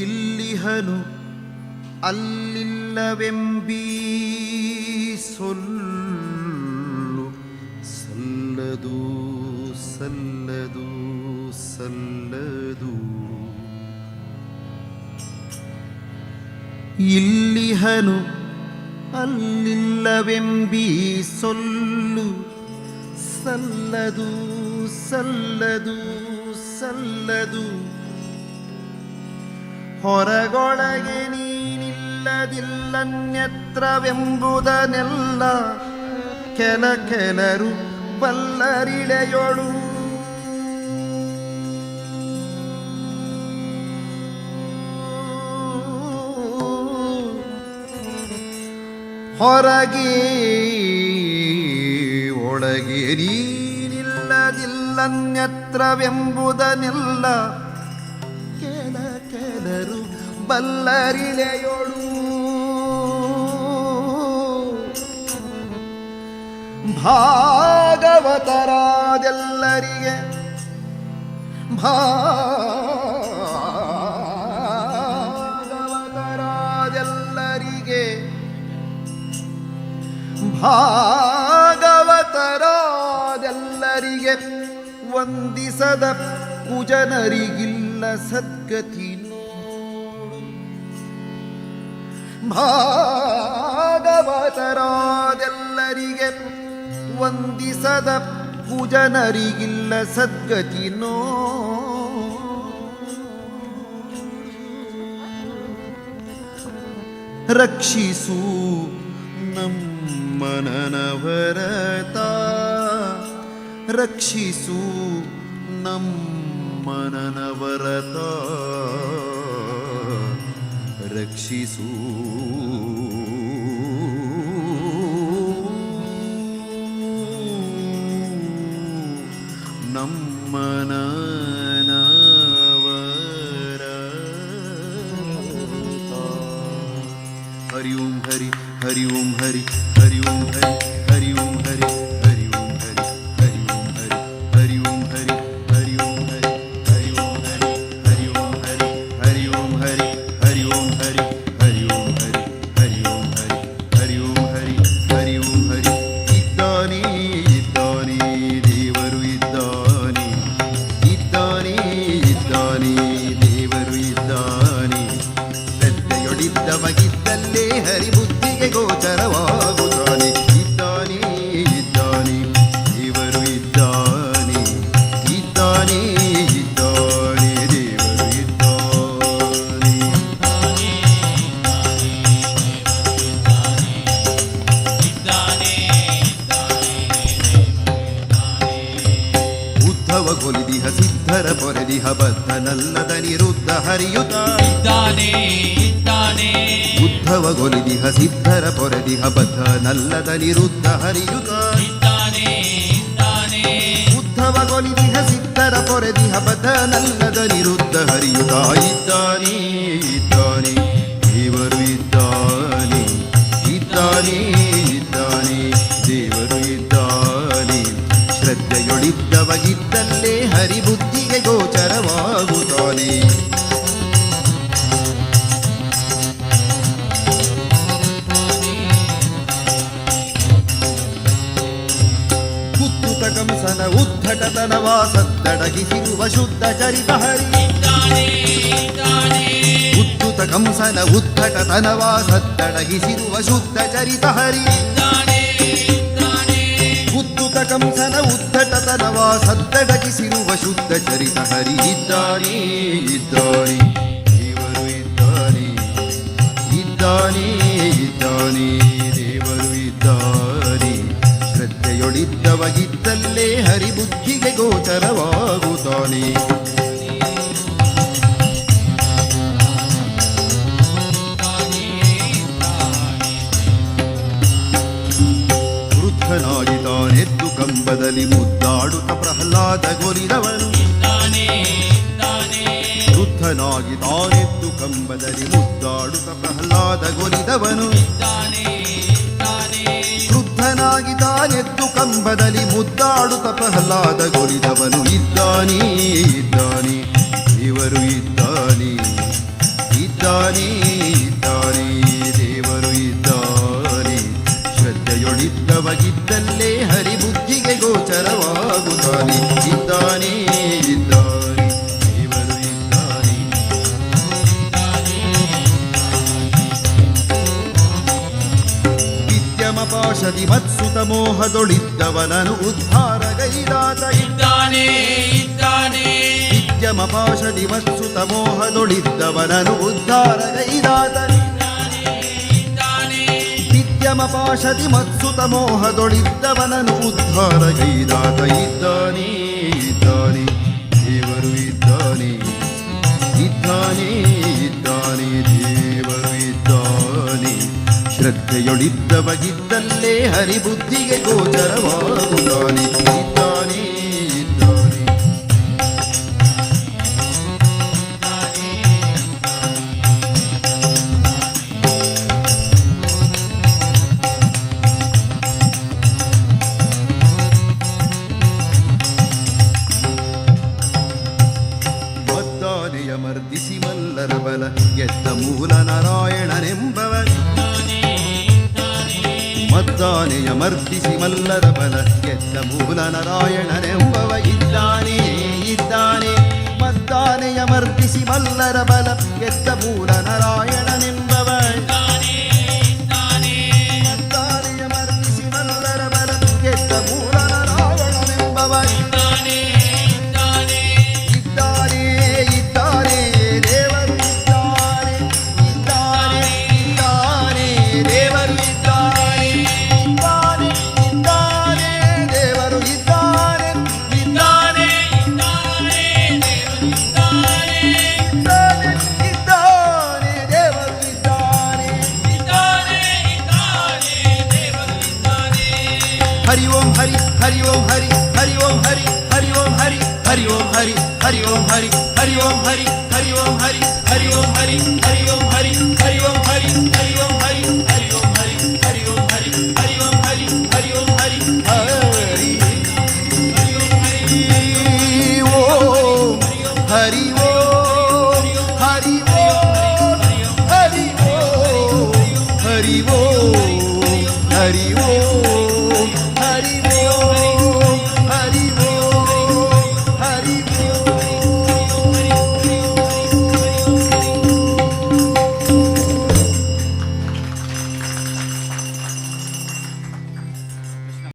ಇಲ್ಲಿಹನು ಅಲ್ಲಿಲ್ಲವೆಂಬೀ ಸೊಲ್ಲು ಸಲ್ಲದು ಸಲ್ಲದು ಸಲ್ಲದು. ಇಲ್ಲಿಹನು ಅಲ್ಲಿಲ್ಲವೆಂಬೀ ಸೊಲ್ಲು ಸಲ್ಲದು ಸಲ್ಲದು ಸಲ್ಲದು. ಹೊರಗೊಳಗೆ ನೀನಿಲ್ಲದಿಲ್ಲನ್ಯತ್ರವೆಂಬುದನ್ನೆಲ್ಲ ಕೆಲ ಕೆಲರು ಬಲ್ಲರಿಳೆಯೊಳು. ಹೊರಗೆ ಒಳಗೆ ನೀನಿಲ್ಲದಿಲ್ಲನ್ಯತ್ರವೆಂಬುದನ್ನೆಲ್ಲ ಕೆಲ ಕೆಲರು ಬಲ್ಲರಿಳೆಯೊಳು. ಭಾಗವತರಾದೆಲ್ಲರಿಗೆ ಭಾಗವತರಾದೆಲ್ಲರಿಗೆ ಭಾಗವತರಾದೆಲ್ಲರಿಗೆ ವಂದಿಸದ ಕುಜನರಿಗಿಲ್ಲ ಸದ್ಗತಿ ನೋಡು. ಭಾಗವತರಾದೆಲ್ಲರಿಗೆ ವಂದಿಸದ ಕುಜನರಿಗಿಲ್ಲ ಸದ್ಗತಿ ನೋಡು. ರಕ್ಷಿಸು ನಮ್ಮನವರತ ರಕ್ಷಿಸು ನಮ್ಮನವರತ ರಕ್ಷಿಸು. ಹರಿ ಓಂ ಹರಿ ಹರಿ ಓಂ ಹರಿ ಹರಿ ಓಂ ಹರಿ ಹರಿ ಓಂ ಹರಿ ಹರಿ ಓಂ ಹರಿ ಹರಿ ಓಂ ಹರಿ ಹರಿ ಓಂ ಹರಿ ಹರಿ ಓಂ ಹರಿ ಹರಿ ಓಂ ಹರಿ ಹರಿ ಓಂ ಹರಿ ಹರಿ ಓಂ ಹರಿ ಹರಿ ಓಂ ಹರಿ ಹರಿ ಓಂ ಹರಿ ಹರಿ ಓಂ ಹರಿ ಹರಿ ಓಂ ಹರಿ ಹರಿ ಓಂ ಹರಿ. ಇದ್ದಾನೆ ಇದ್ದಾನೆ ದೇವರು ಇದ್ದಾನೆ ಇದ್ದಾನೆ ಇದ್ದಾನೆ ದೇವರು ಇದ್ದಾನೆ. ಶ್ರದ್ಧೆಯೊಳಿದ್ದವಗಿದ್ದಲ್ಲೇ ಹರಿಬುದ್ಧಿಗೆ ಗೋಚರವಾಗುತ್ತಾನೆ. ಇದ್ದಾನೆ ಇದ್ದಾನೆ ದೇವರು ಇದ್ದಾನೆ ಇದ್ದಾನೆ ಇದ್ದಾನೆ ದೇವರು ಇದ್ದಾನೆ. ಉದ್ಧವಗೊಲಿದಿಹ ಸಿದ್ಧರ ಪೊರೆದಿಹ ಬದ್ಧನಲ್ಲದ ನಿರುದ್ಧ ಹರಿಯುತ್ತ. ಉದ್ಧವಗೊಲಿದಿಹ ಸಿದ್ಧರ ಪೊರೆದಿಹ ಬದ್ಧನಲ್ಲದ ನಿರುದ್ಧ ಹರಿಯುತ್ತ. ಉದ್ಧವಗೊಲಿದಿಹ ಸಿದ್ಧರ ಪೊರೆದಿಹ ಬದ್ಧನಲ್ಲದ ನಿರುದ್ಧ ಹರಿಯುತ್ತ. ಇದ್ದಾನೆ ಇದ್ದಾನೆ ದೇವರು ಇದ್ದಾನೆ ಇದ್ದಾನೆ ಇದ್ದಾನೆ ದೇವರು ಇದ್ದಾನೆ. ಶ್ರದ್ಧೆಯೊಳಿದ್ದವಗಿದ್ದಲ್ಲೇ ಹರಿಬುದ್ಧಿಗೆ ಗೋಚರವಾಗುತ್ತಾನೆ. ಕಂಸನ ಉದ್ಧಟತನವ ಸದ್ದಡಗಿಸಿರುವ ಶುದ್ಧ ಚರಿತ ಹರಿ. ಉದ್ಧತ ಕಂಸನ ಉದ್ಧಟತನವ ಸದ್ದಡಗಿಸಿರುವ ಶುದ್ಧ ಚರಿತ ಹರಿ. ಉದ್ಧತ ಕಂಸನ ಉದ್ಧಟತನವ ಸದ್ದಡಗಿಸಿರುವ ಶುದ್ಧ ಚರಿತ ಹರಿ. ಇದ್ದಾನೆ ಇದ್ದಾನೆ ದೇವರು ಇದ್ದಾನೆ ಇದ್ದಾನೆ ಇದ್ದಾನೆ ದೇವರು ಇದ್ದಾನೆ. ಶ್ರದ್ಧೆಯೊಳಿದ್ದವಗಿದ್ದಲ್ಲೇ ಹರಿಬುದ್ಧಿಗೆ ಗೋಚರವಾಗುತ್ತಾನೆ. ವೃದ್ಧನಾಗಿ ತಾನೆದ್ದು ಕಂಬದಲ್ಲಿ ಮುದ್ದಾಡುತ್ತ ಪ್ರಹ್ಲಾದಗೊಲಿದವನು. ವೃದ್ಧನಾಗಿ ತಾನೆದ್ದು ಕಂಬದಲ್ಲಿ ಮುದ್ದಾಡುತ್ತ ಪ್ರಹ್ಲಾದಗೊಲಿದವನು. ವೃದ್ಧನಾಗಿ ತಾನೆದ್ದು ಕಂಬದಲ್ಲಿ ಮುದ್ದಾಡುತ್ತ ಪ್ರಹ್ಲಾದಗೊಲಿದವನು. ಇದ್ದಾನೆ ಇದ್ದಾನೆ ದೇವರು ಇದ್ದಾನೆ ಪಾಶದಿ ಮತ್ಸುತ ಮೋಹದೊಳಿದ್ದವನನು ಉದ್ಧಾರಗೈದಾತ ಇದ್ದಾನೆ ಇದ್ದಾನೆ ವಿದ್ಯಮ ಪಾಶದಿ ಮತ್ಸುತ ಮೋಹದೊಳಿದ್ದವನನು ಉದ್ಧಾರಗೈದಾತ ವಿದ್ಯಮ ಪಾಶದಿ ಮತ್ಸುತ ಮೋಹದೊಳಿದ್ದವನನು ಉದ್ಧಾರಗೈದಾತ ಇದ್ದಾನೆ ಇದ್ದಾನೆ ದೇವರು ಇದ್ದಾನೆ ಇದ್ದಾನೆ ಇದ್ದಾನೆ ದೇವರು ಇದ್ದಾನೆ ಶ್ರದ್ಧೆಯೊಳಿದ್ದವಗಿದ್ದಲ್ಲೇ ಹರಿಬುದ್ಧಿಗೆ ಗೋಚರವಾಗುತ್ತಾನೆ ಇದ್ದಾನೆ ಇದ್ದಾನೆ ಮದ್ದಾನೆಯ ಮರ್ದಿಸಿ ಮಲ್ಲರ ಬಲ ಗೆದ್ದ ಮೂಲ ನಾರಾಯಣನೆಂಬವ ಮದ್ದಾನೆಯ ಮರ್ದಿಸಿ ಮಲ್ಲರ ಬಲ ಗೆದ್ದ ಮೂಲ ನಾರಾಯಣನೆಂಬವ ಇದ್ದಾನೆ ಇದ್ದಾನೆ ಮದ್ದಾನೆಯ ಮರ್ದಿಸಿ ಮಲ್ಲರ ಬಲ ಗೆದ್ದ ಮೂಲ ನಾರಾಯಣನೆಂಬವ ಮದ್ದಾನೆಯ ಮರ್ದಿಸಿ ಮಲ್ಲರ ಬಲ ಗೆದ್ದ ಮೂಲ ನಾರಾಯಣನೆಂಬವ ಇದ್ದಾನೆ ಇದ್ದಾನೆ ದೇವರು ಇದ್ದಾನೆ ಇದ್ದಾನೆ ಇದ್ದಾನೆ ದೇವರು ಇದ್ದಾನೆ ಇದ್ದಾನೆ ಇದ್ದಾನೆ ದೇವರು ಇದ್ದಾನೆ ಇದ್ದಾನೆ ಇದ್ದಾನೆ ದೇವರು ಇದ್ದಾನೆ ಇದ್ದಾನೆ ಇದ್ದಾನೆ ದೇವರು ಇದ್ದಾನೆ ಇದ್ದಾನೆ ಇದ್ದಾನೆ ದೇವರು ಇದ್ದಾನೆ ಹರಿ ಓಂ ಹರಿ ಹರಿ ಓಂ ಹರಿ ಹರಿ ಓಂ ಹರಿ ಹರಿ ಓಂ ಹರಿ ಹರಿ ಓಂ ಹರಿ ಹರಿ ಓಂ ಹರಿ ಹರಿ ಓಂ ಹರಿ ಹರಿ ಓಂ ಹರಿ ಹರಿ ಓಂ ಹರಿ ಹರಿ ಓಂ ಹರಿ ಹರಿ ಓಂ ಹರಿ ಹರಿ ಓಂ